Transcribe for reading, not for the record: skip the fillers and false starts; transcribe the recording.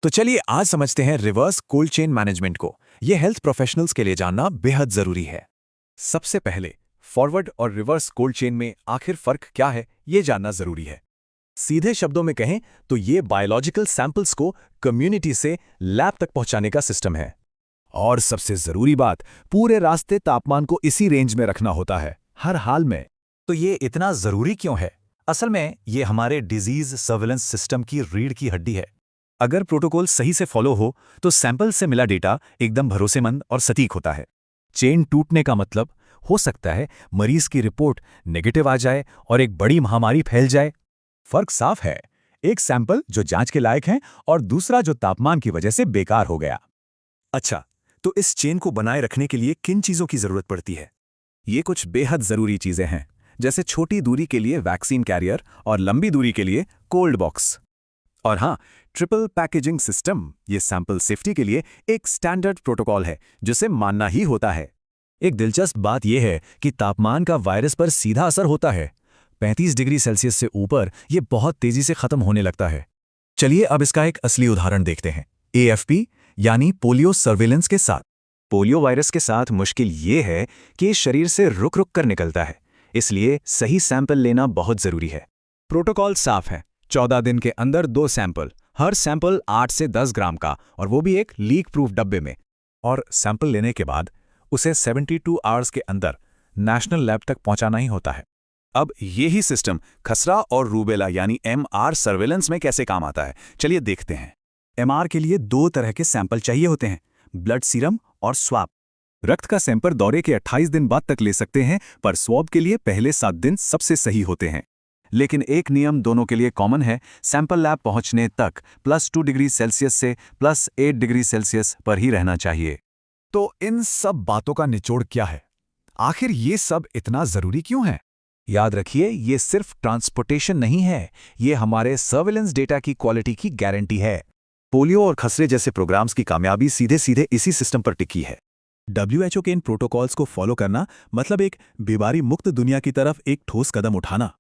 तो चलिए आज समझते हैं रिवर्स कोल्ड चेन मैनेजमेंट को। यह हेल्थ प्रोफेशनल्स के लिए जानना बेहद जरूरी है। सबसे पहले फॉरवर्ड और रिवर्स कोल्ड चेन में आखिर फर्क क्या है, ये जानना जरूरी है। सीधे शब्दों में कहें तो ये बायोलॉजिकल सैंपल्स को कम्युनिटी से लैब तक पहुंचाने का सिस्टम है। और सबसे जरूरी बात, पूरे रास्ते तापमान को इसी रेंज में रखना होता है, हर हाल में। तो ये इतना जरूरी क्यों है? असल में ये हमारे डिजीज सर्विलेंस सिस्टम की रीढ़ की हड्डी है। अगर प्रोटोकॉल सही से फॉलो हो तो सैंपल से मिला डेटा एकदम भरोसेमंद और सटीक होता है। चेन टूटने का मतलब हो सकता है मरीज की रिपोर्ट नेगेटिव आ जाए और एक बड़ी महामारी फैल जाए। फर्क साफ है, एक सैंपल जो जांच के लायक है और दूसरा जो तापमान की वजह से बेकार हो गया। अच्छा, तो इस चेन को बनाए रखने के लिए किन चीजों की जरूरत पड़ती है? ये कुछ बेहद जरूरी चीजें हैं, जैसे छोटी दूरी के लिए वैक्सीन कैरियर और लंबी दूरी के लिए कोल्ड बॉक्स। और हाँ, ट्रिपल पैकेजिंग सिस्टम, ये सैंपल सेफ्टी के लिए एक स्टैंडर्ड प्रोटोकॉल है जिसे मानना ही होता है। एक दिलचस्प बात यह है कि तापमान का वायरस पर सीधा असर होता है। 35 डिग्री सेल्सियस से ऊपर यह बहुत तेजी से खत्म होने लगता है। चलिए अब इसका एक असली उदाहरण देखते हैं, AFP यानी पोलियो सर्विलेंस के साथ। पोलियो वायरस के साथ मुश्किल ये है कि ये शरीर से रुक रुक कर निकलता है, इसलिए सही सैंपल लेना बहुत जरूरी है। प्रोटोकॉल साफ है, 14 दिन के अंदर 2 सैंपल, हर सैंपल 8 से 10 ग्राम का, और वो भी एक लीक प्रूफ डब्बे में। और सैंपल लेने के बाद उसे 72 आवर्स के अंदर नेशनल लैब तक पहुंचाना ही होता है। अब यही सिस्टम खसरा और रूबेला यानी MR सर्वेलेंस में कैसे काम आता है, चलिए देखते हैं। MR के लिए 2 तरह के सैंपल चाहिए होते हैं, ब्लड सीरम और स्वाब। रक्त का सैंपल दौरे के 28 दिन बाद तक ले सकते हैं, पर स्वैब के लिए पहले 7 दिन सबसे सही होते हैं। लेकिन एक नियम दोनों के लिए कॉमन है, सैंपल लैब पहुंचने तक +2 डिग्री सेल्सियस से +8 डिग्री सेल्सियस पर ही रहना चाहिए। तो इन सब बातों का निचोड़ क्या है? आखिर ये सब इतना जरूरी क्यों है? याद रखिए, ये सिर्फ ट्रांसपोर्टेशन नहीं है, ये हमारे सर्विलेंस डेटा की क्वालिटी की गारंटी है। पोलियो और खसरे जैसे प्रोग्राम्स की कामयाबी सीधे सीधे इसी सिस्टम पर टिकी है। WHO के इन प्रोटोकॉल्स को फॉलो करना मतलब एक बीमारी मुक्त दुनिया की तरफ एक ठोस कदम उठाना।